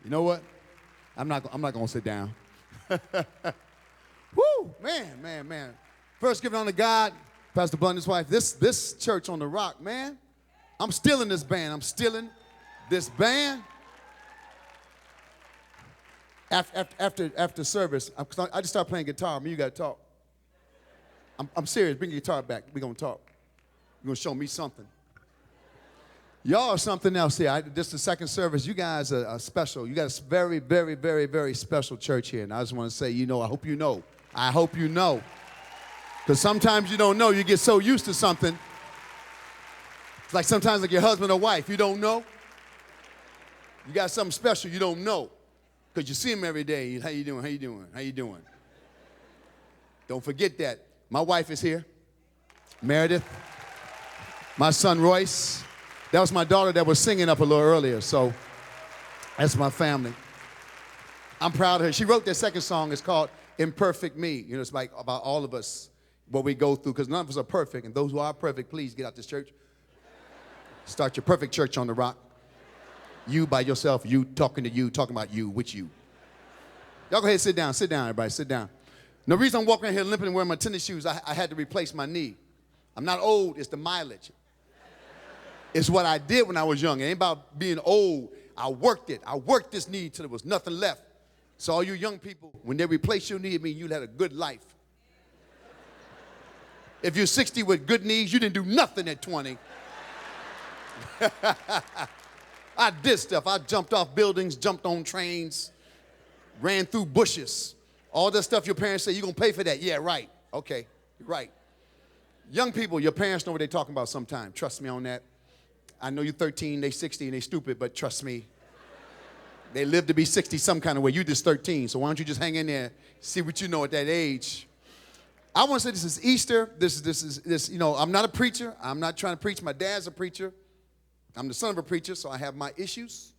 You know what? I'm not going to sit down. Woo, man. First, giving on to God, Pastor Blunt and his wife. This church on the rock, man. I'm stealing this band. After service, I just started playing guitar. You got to talk. I'm serious. Bring your guitar back. We're going to talk. You're going to show me something. Y'all are something else here. This is the second service. You guys are special. You got a very, very, very, very special church here. And I just want to say, I hope you know. I hope you know. Because sometimes you don't know. You get so used to something. It's like sometimes like your husband or wife. You don't know. You got something special you don't know. Because you see him every day. How you doing? How you doing? How you doing? Don't forget that. My wife is here. Meredith. My son, Royce. That was my daughter that was singing up a little earlier, so that's my family. I'm proud of her. She wrote that second song. It's called Imperfect Me. It's like about all of us, what we go through, because none of us are perfect, and those who are perfect, please get out this church. Start your perfect church on the rock. You by yourself, you talking about you, with you. Y'all go ahead and sit down. Sit down, everybody. Sit down. The reason I'm walking around here limping and wearing my tennis shoes, I had to replace my knee. I'm not old. It's the mileage. It's what I did when I was young. It ain't about being old. I worked it. I worked this knee till there was nothing left. So all you young people, when they replace your knee, it means you had a good life. If you're 60 with good knees, you didn't do nothing at 20. I did stuff. I jumped off buildings, jumped on trains, ran through bushes. All that stuff your parents say, you're going to pay for that. Yeah, right. Okay, you're right. Young people, your parents know what they're talking about sometimes. Trust me on that. I know you're 13, they 60, and they stupid, but trust me. They live to be 60 some kind of way. You just 13, so why don't you just hang in there, see what you know at that age. I want to say this is Easter. This is I'm not a preacher. I'm not trying to preach. My dad's a preacher. I'm the son of a preacher, so I have my issues.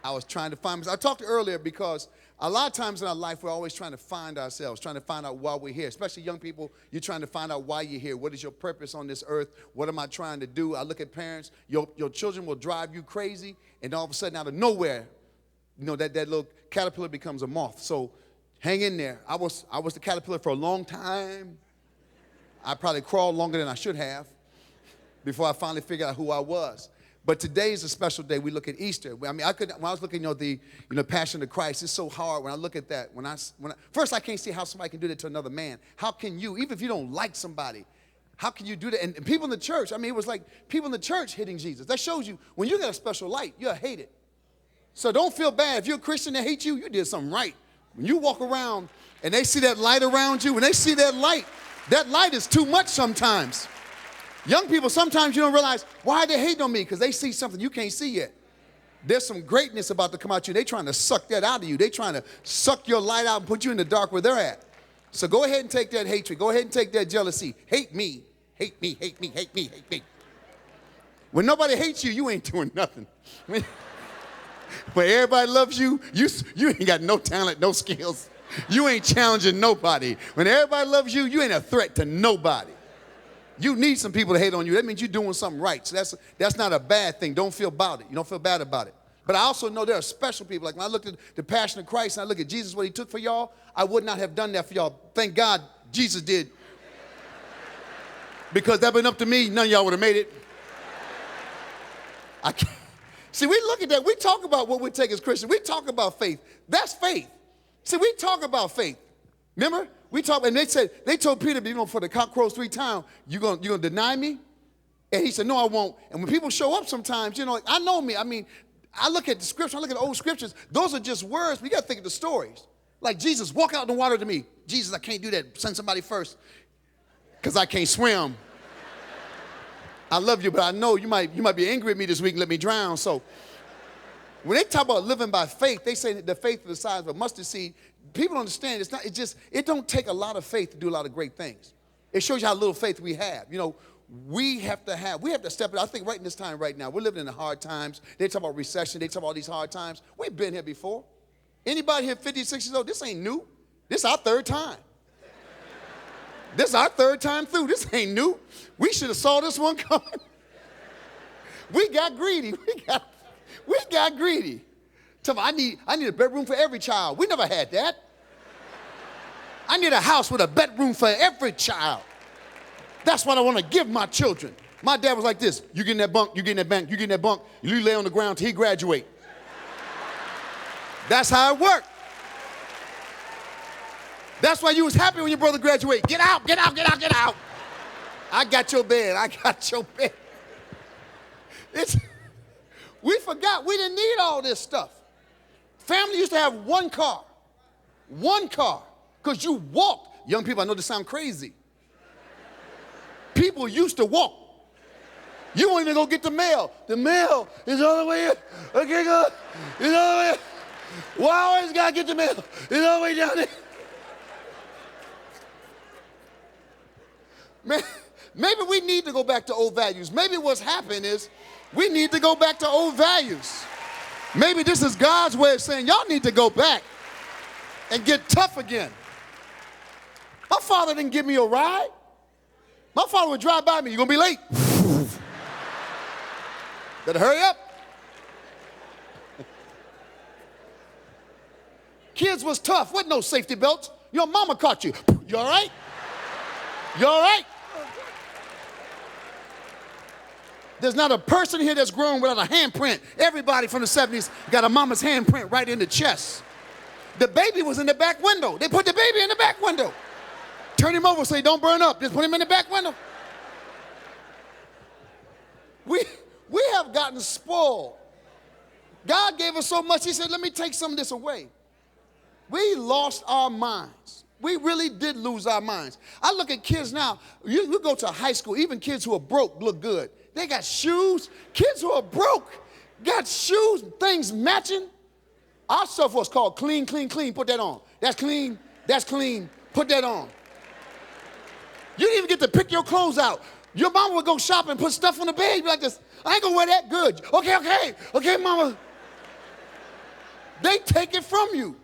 I was trying to find myself. I talked earlier because a lot of times in our life, we're always trying to find ourselves, trying to find out why we're here. Especially young people, you're trying to find out why you're here. What is your purpose on this earth? What am I trying to do? I look at parents. Your children will drive you crazy, and all of a sudden, out of nowhere, that little caterpillar becomes a moth. So hang in there. I was the caterpillar for a long time. I probably crawled longer than I should have before I finally figured out who I was. But today is a special day. We look at Easter. When I was looking at the Passion of Christ, it's so hard when I look at that. First, I can't see how somebody can do that to another man. How can you, even if you don't like somebody, how can you do that? And people in the church, it was like people in the church hitting Jesus. That shows you when you got a special light, you're hated. So don't feel bad. If you're a Christian that hates you, you did something right. When you walk around and they see that light around you, when they see that light is too much sometimes. Young people, sometimes you don't realize why they hate on me, because they see something you can't see yet. There's some greatness about to come out you. They're trying to suck that out of you. They're trying to suck your light out and put you in the dark where they're at. So go ahead and take that hatred. Go ahead and take that jealousy. Hate me. Hate me, hate me, hate me, hate me. When nobody hates you, you ain't doing nothing. When everybody loves you, you ain't got no talent, no skills. You ain't challenging nobody. When everybody loves you, you ain't a threat to nobody. You need some people to hate on you. That means you're doing something right. So that's not a bad thing. Don't feel about it. You don't feel bad about it. But I also know there are special people. Like when I looked at the Passion of Christ and I look at Jesus, what he took for y'all, I would not have done that for y'all. Thank God Jesus did. Because that been up to me, none of y'all would have made it. I can't. See, we look at that. We talk about what we take as Christians. We talk about faith. That's faith. See, we talk about faith. Remember? We talk, and they told Peter, for the cock crows 3 times, you gonna deny me? And he said, no, I won't. And when people show up sometimes, I know me. I look at the scripture, I look at the old scriptures. Those are just words. We got to think of the stories. Like Jesus, walk out in the water to me. Jesus, I can't do that. Send somebody first, because I can't swim. I love you, but I know you might be angry at me this week and let me drown. So when they talk about living by faith, they say that the faith of the size of a mustard seed. People don't understand. It don't take a lot of faith to do a lot of great things. It shows you how little faith we have. We have to step it. I think right in this time right now, we're living in the hard times. They talk about recession. They talk about all these hard times. We've been here before. Anybody here 50, 60 years old, this ain't new. This is our third time. This is our third time through. This ain't new. We should have saw this one coming. We got greedy. We got got greedy. Tell me, I need a bedroom for every child. We never had that. I need a house with a bedroom for every child. That's what I want to give my children. My dad was like this. You get in that bunk, you get in that bank, you get in that bunk, you lay on the ground till he graduate. That's how it worked. That's why you was happy when your brother graduated. Get out, get out, get out, get out. I got your bed, I got your bed. We forgot we didn't need all this stuff. Family used to have one car, because you walked. Young people, I know this sound crazy. People used to walk. You won't even go get the mail. The mail is all the way in. Okay, go. It's all the way in. Well, I always got to get the mail. It's all the way down there. Man, maybe we need to go back to old values. Maybe what's happened is we need to go back to old values. Maybe this is God's way of saying y'all need to go back and get tough again. My father didn't give me a ride. My father would drive by me. You're going to be late. Better hurry up. Kids was tough. Wasn't no safety belts. Your mama caught you. You all right? You all right? There's not a person here that's grown without a handprint. Everybody from the 70s got a mama's handprint right in the chest. The baby was in the back window. They put the baby in the back window. Turn him over, say, don't burn up. Just put him in the back window. We have gotten spoiled. God gave us so much, he said, let me take some of this away. We lost our minds. We really did lose our minds. I look at kids now. You go to high school, even kids who are broke look good. They got shoes. Kids who are broke got shoes, things matching. Our stuff was called clean, clean, clean. Put that on. That's clean. That's clean. Put that on. You didn't even get to pick your clothes out. Your mama would go shopping and put stuff on the bed. You'd be like this. I ain't gonna wear that good. Okay, mama. They take it from you.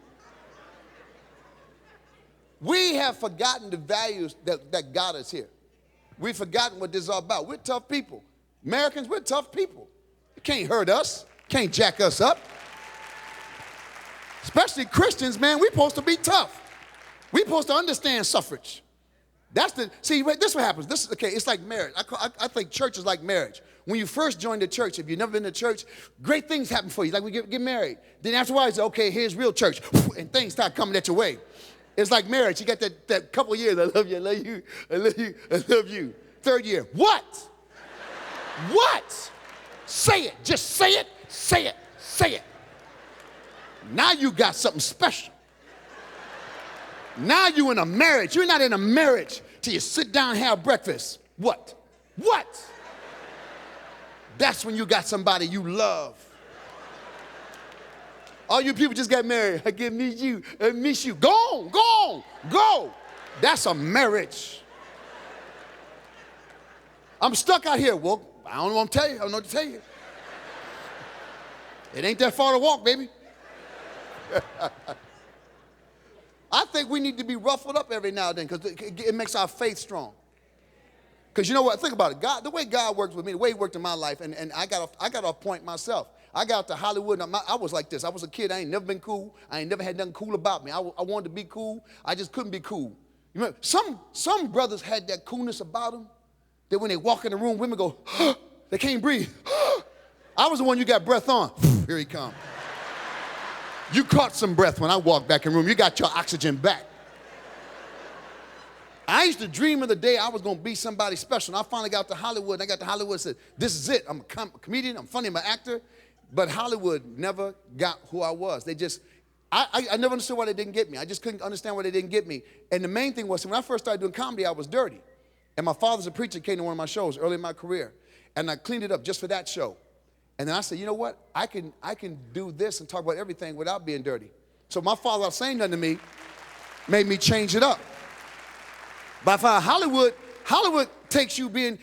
We have forgotten the values that got us here. We've forgotten what this is all about. We're tough people. Americans, we're tough people. You can't hurt us. Can't jack us up. Especially Christians, man, we're supposed to be tough. We're supposed to understand suffrage. This is what happens. This is, okay, it's like marriage. I think church is like marriage. When you first join the church, if you've never been to church, great things happen for you. Like we get married. Then afterwards, okay, here's real church. And things start coming at your way. It's like marriage. You got that couple of years, I love you, I love you, I love you, I love you. Third year, what? What? Say it. Just say it, say it, say it. Now you got something special. Now you in a marriage. You're not in a marriage till you sit down and have breakfast. What? What? That's when you got somebody you love. All you people just got married. I can meet you. I miss you. Go on, go on, go. That's a marriage. I'm stuck out here. Well, I don't know what to tell you. I don't know what to tell you. It ain't that far to walk, baby. I think we need to be ruffled up every now and then because it makes our faith strong. Because you know what? Think about it. God, the way God works with me, the way he worked in my life, and I got off point myself. I got out to Hollywood, and I was like this. I was a kid. I ain't never been cool. I ain't never had nothing cool about me. I wanted to be cool. I just couldn't be cool. You remember, some brothers had that coolness about them that when they walk in the room, women go, they can't breathe. I was the one you got breath on. Here he come. You caught some breath when I walked back in the room. You got your oxygen back. I used to dream of the day I was going to be somebody special. And I finally got to Hollywood. And I got to Hollywood and said, this is it. I'm a comedian. I'm funny. I'm an actor. But Hollywood never got who I was. They just, I never understood why they didn't get me. I just couldn't understand why they didn't get me. And the main thing was when I first started doing comedy, I was dirty. And my father's a preacher, came to one of my shows early in my career. And I cleaned it up just for that show. And then I said, you know what? I can do this and talk about everything without being dirty. So my father, not saying nothing to me, made me change it up. But I found Hollywood takes you being,